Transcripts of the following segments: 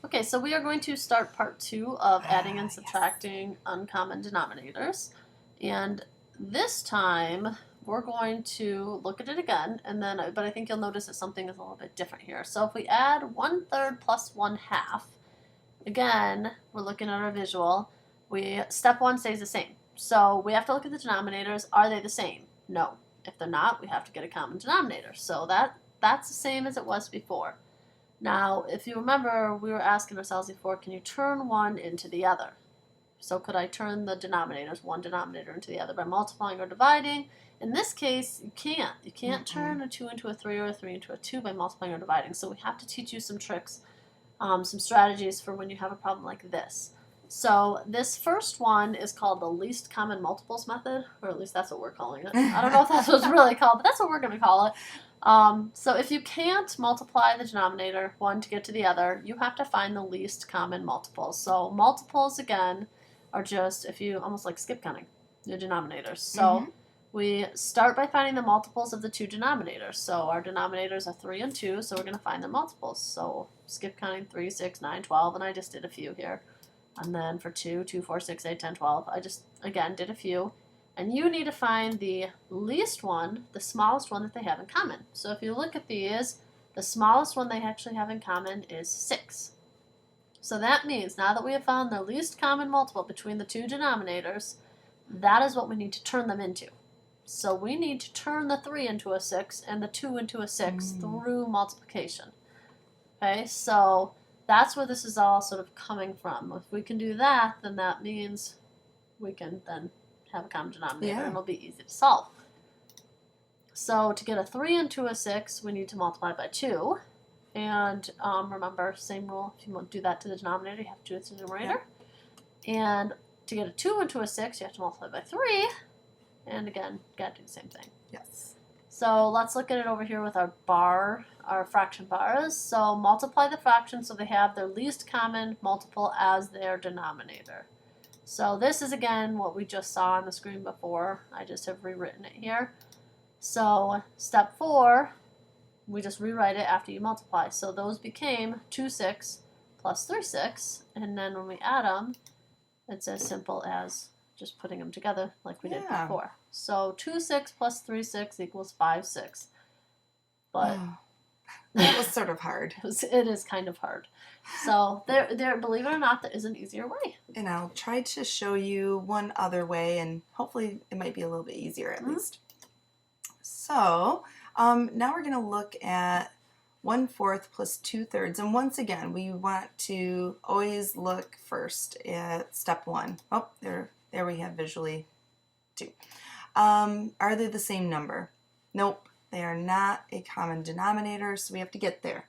Okay, so we are going to start part 2 of adding and subtracting uncommon denominators. And this time we're going to look at it again, and then, but I think you'll notice that something is a little bit different here. So if we add 1/3 plus 1/2, again, we're looking at our visual, step 1 stays the same. So we have to look at the denominators. Are they the same? No. If they're not, we have to get a common denominator. So that's the same as it was before. Now, if you remember, we were asking ourselves before, can you turn one into the other? So could I turn the denominators, one denominator into the other by multiplying or dividing? In this case, you can't. You can't turn a 2 into a 3 or a 3 into a 2 by multiplying or dividing. So we have to teach you some tricks, some strategies for when you have a problem like this. So this first one is called the least common multiples method, or at least that's what we're calling it. I don't know if that's what it's really called, but that's what we're going to call it. So if you can't multiply the denominator, one to get to the other, you have to find the least common multiples. So multiples, again, are just, if you almost like skip counting, your denominators. So we start by finding the multiples of the two denominators. So our denominators are 3 and 2, so we're going to find the multiples. So skip counting 3, 6, 9, 12, and I just did a few here. And then for 2, 2, 4, 6, 8, 10, 12, I just, again, did a few. And you need to find the least one, the smallest one that they have in common. So if you look at these, the smallest one they actually have in common is 6. So that means now that we have found the least common multiple between the two denominators, that is what we need to turn them into. So we need to turn the 3 into a 6 and the 2 into a 6 through multiplication. Okay, so that's where this is all sort of coming from. If we can do that, then that means we can then have a common denominator, and it'll be easy to solve. So to get a 3 into a 6, we need to multiply by 2. And remember, same rule, if you want to do that to the denominator, you have to do it to the numerator. And to get a 2 into a 6, you have to multiply by 3. And again, you got to do the same thing. Yes. So let's look at it over here with our fraction bars. So multiply the fractions so they have their least common multiple as their denominator. So this is, again, what we just saw on the screen before. I just have rewritten it here. So step 4, we just rewrite it after you multiply. So those became 2, 6 plus 3, 6. And then when we add them, it's as simple as just putting them together like we did before. So 2, 6 plus 3, 6 equals 5, 6. But that was sort of hard. It is kind of hard. So there, believe it or not, there is an easier way. And I'll try to show you one other way, and hopefully it might be a little bit easier at least. So now we're going to look at 1/4 plus 2/3. And once again, we want to always look first at step 1. Oh, there we have visually 2. Are they the same number? Nope, they are not a common denominator, so we have to get there.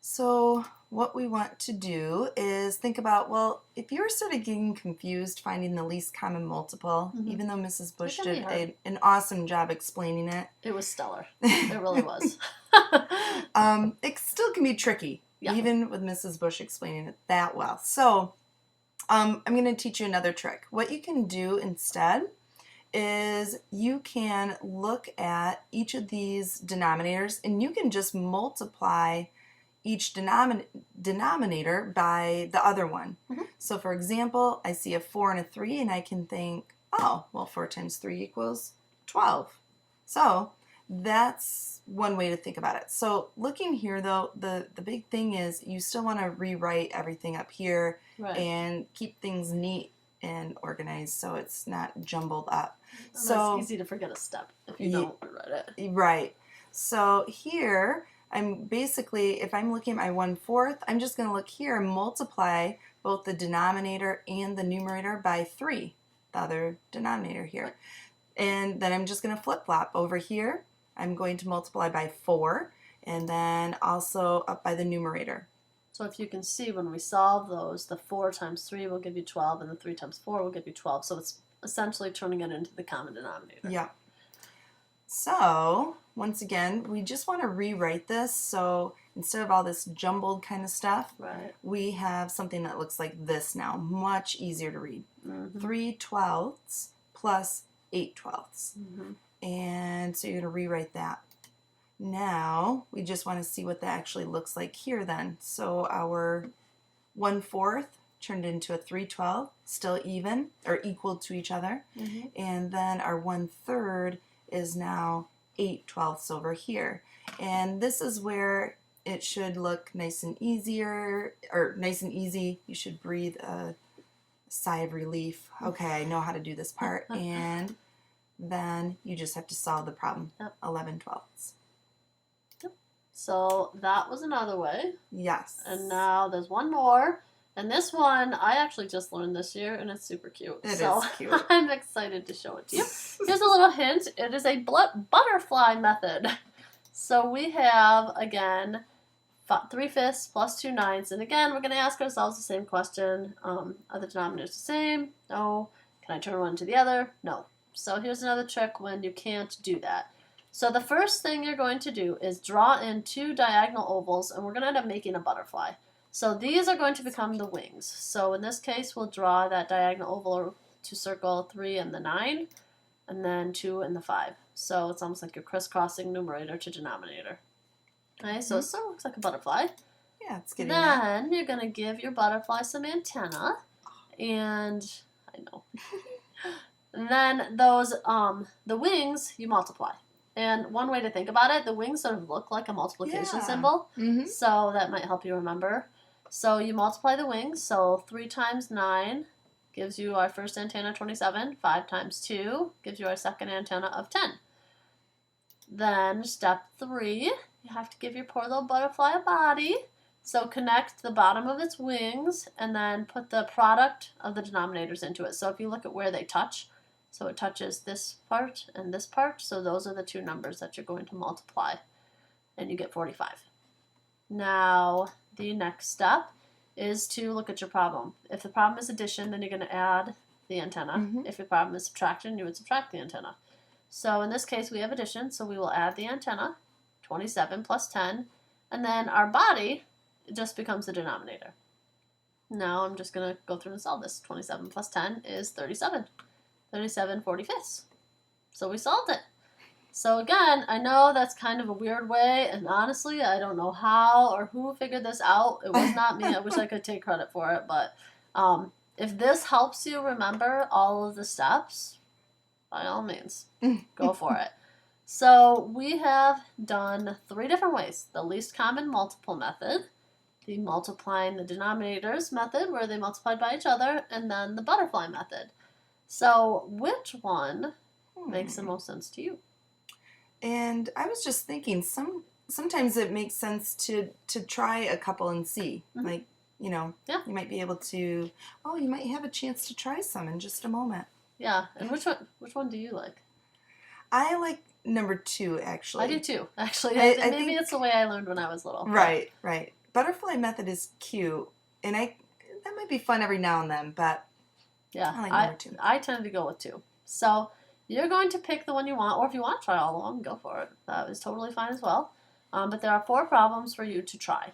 So what we want to do is think about, well, if you're sort of getting confused finding the least common multiple, even though Mrs. Bush did an awesome job explaining it. It was stellar. It really was. It still can be tricky, even with Mrs. Bush explaining it that well. So I'm going to teach you another trick. What you can do instead is you can look at each of these denominators and you can just multiply each denominator by the other one. So for example, I see a 4 and a 3 and I can think, oh, well, 4 times 3 equals 12. So that's one way to think about it. So looking here though, the big thing is you still want to rewrite everything up here and keep things neat and organized so it's not jumbled up. So it's easy to forget a step if you don't rewrite it. Right. So here, I'm basically, if I'm looking at my 1/4, I'm just going to look here and multiply both the denominator and the numerator by 3, the other denominator here. And then I'm just going to flip-flop. Over here, I'm going to multiply by 4, and then also up by the numerator. So if you can see, when we solve those, the 4 times 3 will give you 12, and the 3 times 4 will give you 12. So it's essentially turning it into the common denominator. Yeah. So once again, we just want to rewrite this. So instead of all this jumbled kind of stuff, we have something that looks like this now. Much easier to read. 3/12 plus 8/12. And so you're going to rewrite that. Now we just want to see what that actually looks like here then. So our 1/4 turned into a 3/12, still even or equal to each other. Mm-hmm. And then our 1/3 is now 8/12 over here. And this is where it should look nice and easier, or nice and easy. You should breathe a sigh of relief. Okay, I know how to do this part. And then you just have to solve the problem. Yep. 11/12. Yep. So that was another way. Yes. And now there's one more. And this one I actually just learned this year, and it's super cute. It so is cute. I'm excited to show it to you. Here's a little hint. It is a butterfly method. So we have, again, 3/5 plus 2/9. And again, we're going to ask ourselves the same question. Are the denominators the same? No. Can I turn one to the other? No. So here's another trick when you can't do that. So the first thing you're going to do is draw in 2 diagonal ovals, and we're going to end up making a butterfly. So these are going to become the wings. So in this case, we'll draw that diagonal oval to circle 3 and the 9, and then 2 and the 5. So it's almost like you're crisscrossing numerator to denominator. Okay, so it sort of looks like a butterfly. Yeah, it's getting there. Then you're going to give your butterfly some antenna, and I know. And then those, the wings, you multiply. And one way to think about it, the wings sort of look like a multiplication symbol. Mm-hmm. So that might help you remember. So you multiply the wings. So 3 times 9 gives you our first antenna, 27. 5 times 2 gives you our second antenna of 10. Then step 3, you have to give your poor little butterfly a body. So connect the bottom of its wings and then put the product of the denominators into it. So if you look at where they touch, so it touches this part and this part, so those are the 2 numbers that you're going to multiply, and you get 45. Now, the next step is to look at your problem. If the problem is addition, then you're going to add the antenna. Mm-hmm. If your problem is subtraction, you would subtract the antenna. So in this case, we have addition, so we will add the antenna, 27 plus 10, and then our body just becomes the denominator. Now I'm just going to go through and solve this. 27 plus 10 is 37. 37 45ths. So we solved it. So again, I know that's kind of a weird way, and honestly, I don't know how or who figured this out. It was not me. I wish I could take credit for it, but if this helps you remember all of the steps, by all means, go for it. So we have done 3 different ways. The least common multiple method, the multiplying the denominators method, where they multiplied by each other, and then the butterfly method. So which one makes the most sense to you? And I was just thinking, sometimes it makes sense to try a couple and see. Mm-hmm. Like, you know, yeah. You might be able to, you might have a chance to try some in just a moment. Yeah, and which one do you like? I like number 2, actually. I do too, actually. I Maybe think, it's the way I learned when I was little. Right. Butterfly method is cute, and that might be fun every now and then, but yeah, I like number 2. I tend to go with 2. So you're going to pick the one you want, or if you want to try all of them, go for it. That is totally fine as well. But there are 4 problems for you to try.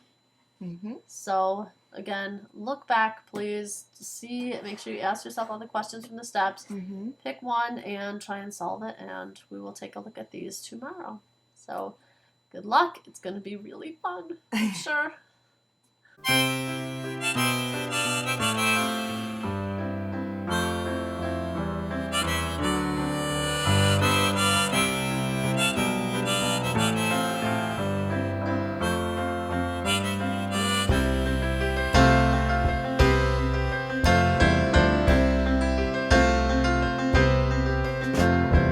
Mm-hmm. So again, look back, please, to see. Make sure you ask yourself all the questions from the steps. Mm-hmm. Pick one and try and solve it, and we will take a look at these tomorrow. So good luck. It's going to be really fun, I'm sure.